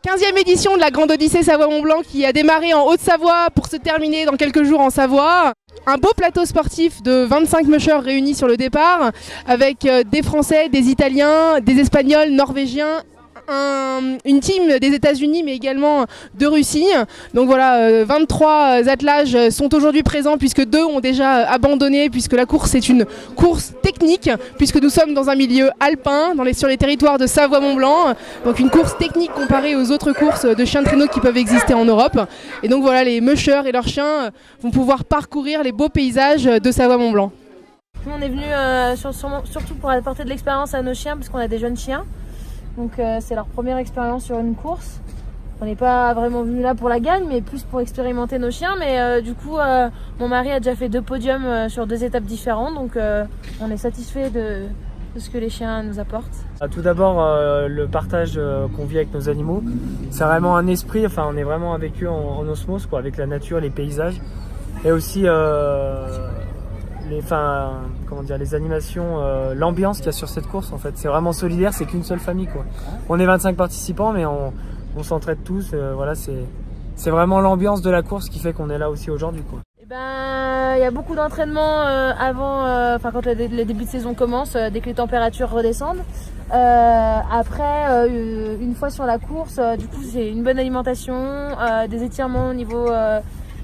15e édition de la Grande Odyssée Savoie-Mont-Blanc qui a démarré en Haute-Savoie pour se terminer dans quelques jours en Savoie. Un beau plateau sportif de 25 mushers réunis sur le départ avec des Français, des Italiens, des Espagnols, Norvégiens, une team des États-Unis mais également de Russie. Donc voilà, 23 attelages sont aujourd'hui présents puisque 2 ont déjà abandonné puisque la course est une course technique puisque nous sommes dans un milieu alpin sur les territoires de Savoie-Mont-Blanc. Donc une course technique comparée aux autres courses de chiens de traîneau qui peuvent exister en Europe. Et donc voilà, les mushers et leurs chiens vont pouvoir parcourir les beaux paysages de Savoie-Mont-Blanc. Nous on est venus surtout pour apporter de l'expérience à nos chiens parce qu'on a des jeunes chiens. Donc c'est leur première expérience sur une course. On n'est pas vraiment venu là pour la gagne, mais plus pour expérimenter nos chiens. Mais du coup, mon mari a déjà fait 2 podiums sur 2 étapes différentes. Donc on est satisfait de ce que les chiens nous apportent. Tout d'abord, le partage qu'on vit avec nos animaux. C'est vraiment un esprit, enfin on est vraiment avec eux en osmose, quoi, avec la nature, les paysages. Et aussi les animations, l'ambiance qu'il y a sur cette course en fait. C'est vraiment solidaire, c'est qu'une seule famille quoi. On est 25 participants mais on s'entraide tous, voilà, c'est vraiment l'ambiance de la course qui fait qu'on est là aussi aujourd'hui quoi. Il y a beaucoup d'entraînement avant, quand le début de saison commence, dès que les températures redescendent. Après, une fois sur la course, du coup c'est une bonne alimentation, des étirements au niveau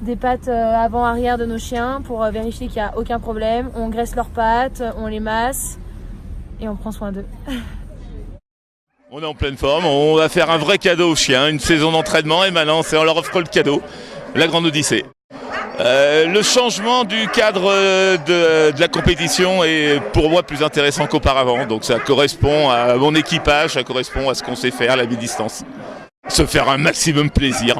des pattes avant-arrière de nos chiens pour vérifier qu'il n'y a aucun problème. On graisse leurs pattes, on les masse et on prend soin d'eux. On est en pleine forme, on va faire un vrai cadeau aux chiens, une saison d'entraînement et maintenant on leur offre le cadeau, la Grande Odyssée. Le changement du cadre de la compétition est pour moi plus intéressant qu'auparavant, donc ça correspond à mon équipage, ça correspond à ce qu'on sait faire, la mi-distance. Se faire un maximum plaisir,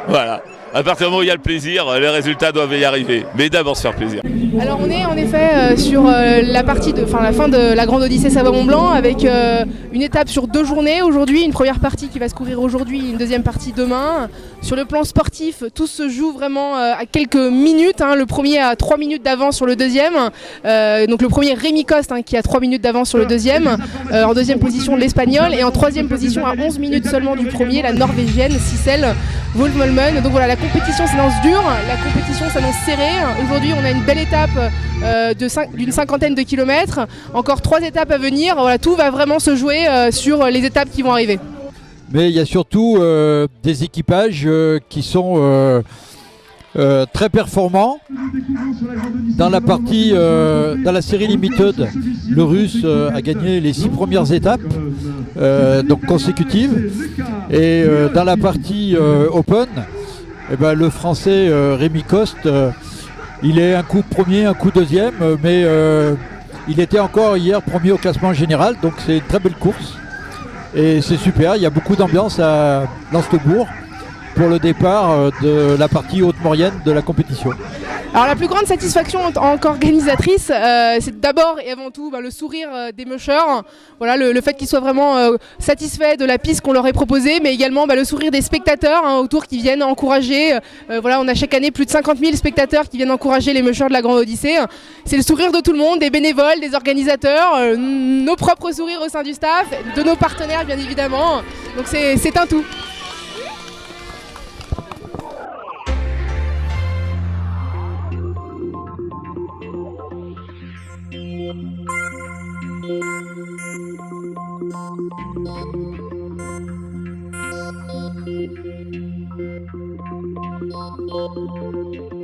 voilà. À partir du moment où il y a le plaisir, les résultats doivent y arriver. Mais d'abord se faire plaisir. Alors on est en effet sur la fin de la Grande Odyssée Savoie-Mont-Blanc avec une étape sur 2 journées aujourd'hui, une première partie qui va se courir aujourd'hui, une deuxième partie demain. Sur le plan sportif, tout se joue vraiment à quelques minutes. Le premier a 3 minutes d'avance sur le deuxième. Donc le premier Rémi Coste qui a 3 minutes d'avance sur le deuxième. En deuxième position l'Espagnol et en troisième position à 11 minutes seulement du premier, la Norvégienne Sissel Wolfmolmen. Donc voilà, la compétition s'annonce dure, la compétition s'annonce serrée. Aujourd'hui on a une belle étape d'une 50aine de kilomètres. Encore 3 étapes à venir. Voilà, tout va vraiment se jouer sur les étapes qui vont arriver. Mais il y a surtout des équipages qui sont très performants. Dans la série Limited, le Russe a gagné les 6 premières étapes donc consécutives. Et dans la partie Open, le Français Rémi Coste, il est un coup premier, un coup deuxième, mais il était encore hier premier au classement général, donc c'est une très belle course. Et c'est super, il y a beaucoup d'ambiance à Lanstebourg pour le départ de la partie Haute-Maurienne de la compétition. Alors la plus grande satisfaction en tant qu'organisatrice, c'est d'abord et avant tout le sourire des mushers. Voilà, le fait qu'ils soient vraiment satisfaits de la piste qu'on leur ait proposée, mais également le sourire des spectateurs autour qui viennent encourager. Voilà, on a chaque année plus de 50 000 spectateurs qui viennent encourager les mushers de la Grande Odyssée. C'est le sourire de tout le monde, des bénévoles, des organisateurs, nos propres sourires au sein du staff, de nos partenaires bien évidemment. Donc c'est un tout. Thank you.